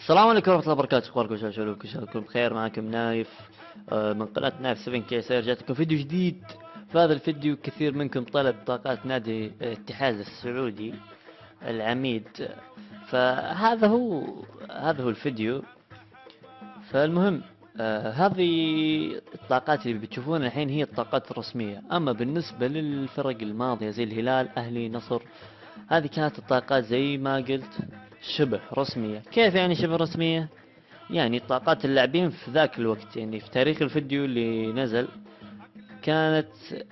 السلام عليكم ورحمة الله وبركاته. اخباركم شلونكم؟ ان شاء الله بخير. معكم نايف من قناة نايف 7 كي. رجعت لكم فيديو جديد. في هذا الفيديو كثير منكم طلب طاقات نادي الاتحاد السعودي العميد. هذا هو الفيديو. فالمهم، هذه الطاقات اللي بتشوفونها الحين هي الطاقات الرسمية. اما بالنسبة للفرق الماضية زي الهلال، اهلي، نصر، هذه كانت الطاقات زي ما قلت شبه رسمية. كيف يعني شبه رسمية؟ يعني طاقات اللاعبين في ذاك الوقت، يعني في تاريخ الفيديو اللي نزل كانت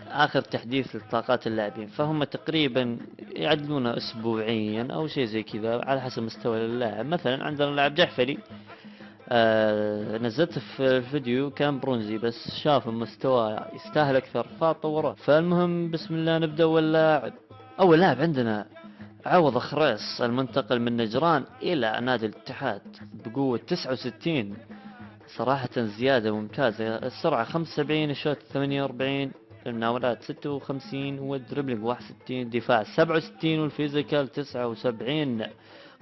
آخر تحديث لطاقات اللاعبين، فهم تقريبا يعدلونها أسبوعيا أو شيء زي كذا على حسب مستوى اللاعب. مثلا عندنا اللاعب جحفري، نزلته في الفيديو كان برونزي، بس شاف مستواه يستاهل أكثر فطوره. فالمهم بسم الله نبدأ. أول لاعب عندنا عوض خريص، المنتقل من نجران إلى نادي الاتحاد بقوة 69. صراحة زيادة ممتازة. السرعة 75، الشوت 48، المناولات 56، والدربلينج 61، دفاع 67، والفيزيكال 79.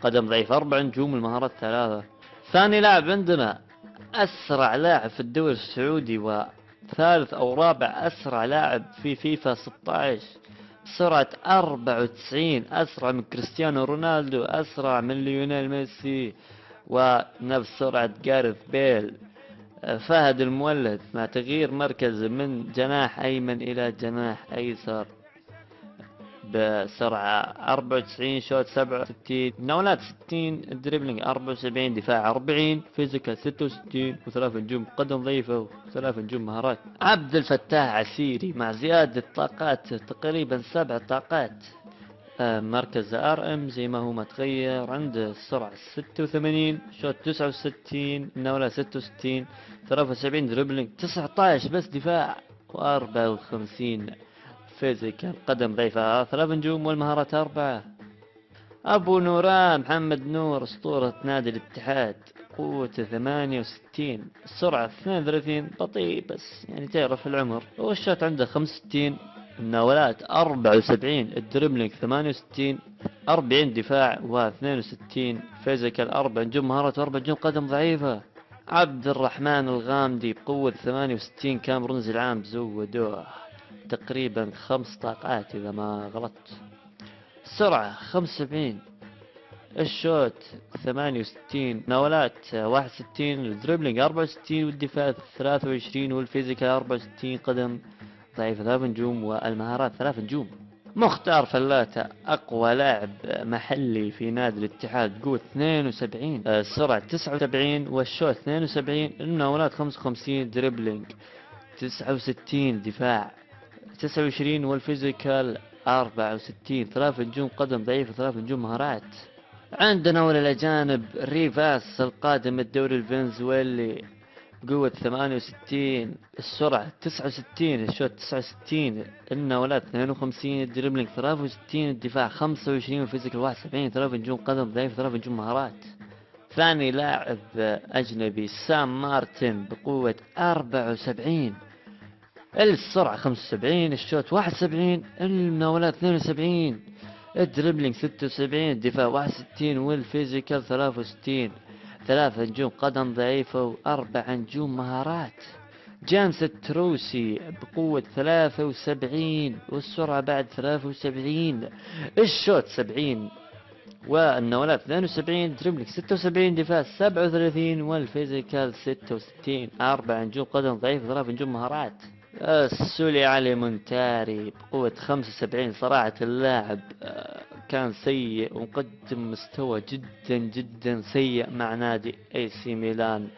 قدم ضعيف 4 نجوم، المهارات 3. ثاني لاعب عندنا أسرع لاعب في الدوري السعودي، وثالث أو رابع أسرع لاعب في فيفا 16 بسرعة 94. أسرع من كريستيانو رونالدو، أسرع من ليونيل ميسي، ونفس سرعة جاريث بيل. فهد المولد مع تغيير مركزه من جناح أيمن إلى جناح أيسر بسرعة 94، شوت 67، مناولات 60، دريبلينج 74، دفاع 40، فيزيكال 66، وثلاث نجوم قدم ضعيفة، وثلاث نجوم مهارات. عبد الفتاح عسيري مع زيادة طاقات تقريبا 7 طاقات. مركز ار ام زي ما هو ما تغير. عنده السرعة 86، شوت 69، مناولات 66، 73، دريبلينج 19 بس، دفاع 54، فيزيكال قدم ضعيفة 3 نجوم، والمهارات 4. أبو نوران محمد نور، أسطورة نادي الاتحاد، قوته 68، السرعة 32، بطيء بس يعني تعرف العمر، والشوت عنده 65، المناولات 74، الدربلينج 68، 40 دفاع و62، فيزيكال 4 نجوم، مهارات 4 نجوم، قدم ضعيفة. عبد الرحمن الغامدي بقوة 68، كان برونزي العام زودوه تقريبا 5 طاقات إذا ما غلطت. السرعة 75، الشوت 68، ناولات 61، الدربلينج 64، والدفاع 23، والفيزيكال 64، قدم ضعيف 3 نجوم، والمهارات 3 نجوم. مختار فلاتة أقوى لاعب محلي في نادي الاتحاد، قوة 72، السرعة 79، والشوت 72، المناولات 55، دربلينج 69، دفاع 29، والفيزيكال 64، 3 نجوم قدم ضعيف، 3 نجوم مهارات. عندنا ولا الأجانب ريفاس القادم الدوري الفنزويلي بقوة 68، السرعة 69، الشوت 69، الناولات 52، الدريبلينج 63، الدفاع 25، والفيزيكال 71، 3 نجوم قدم ضعيف، 3 نجوم مهارات. ثاني لاعب أجنبي سام مارتن بقوة 74، السرعة 75، الشوت 71، المناولات 72، الدربلينج 76، الدفاع 61، والفيزيكال 63، 3 نجوم قدم ضعيفة، و4 نجوم مهارات. جيمس التروسي بقوة 73، والسرعة بعد 73، الشوت 70، والنولات 72، دربلينج 76، دفاع 37، والفيزيكال 66، 4 نجوم قدم ضعيف، 3 نجوم مهارات. السولي علي مونتاري بقوة 75. صراحة اللاعب كان سيء ومقدم مستوى جدا جدا سيء مع نادي اي سي ميلان،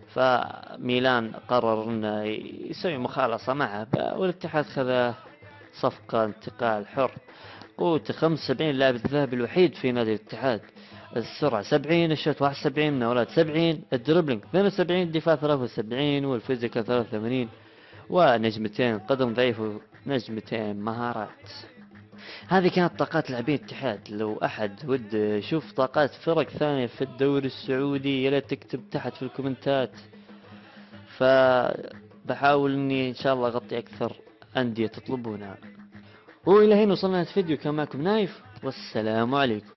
فميلان قرر انه يسوي مخالصة معه، والاتحاد خذاه صفقة انتقال حر. قوته 75، لاعب الذهبي الوحيد في نادي الاتحاد. السرعة 70، الشوت 71، مناولات 70، الدربلينج 72، الدفاع 73، والفيزيكال 83، ونجمتين قدم ضعيف، ونجمتين مهارات. هذه كانت طاقات لاعبين الاتحاد. لو احد ود يشوف طاقات فرق ثانية في الدوري السعودي يلا تكتب تحت في الكومنتات، فبحاول اني ان شاء الله اغطي اكثر اندية تطلبونها. والى هنا وصلنا الفيديو. كان معكم نايف، والسلام عليكم.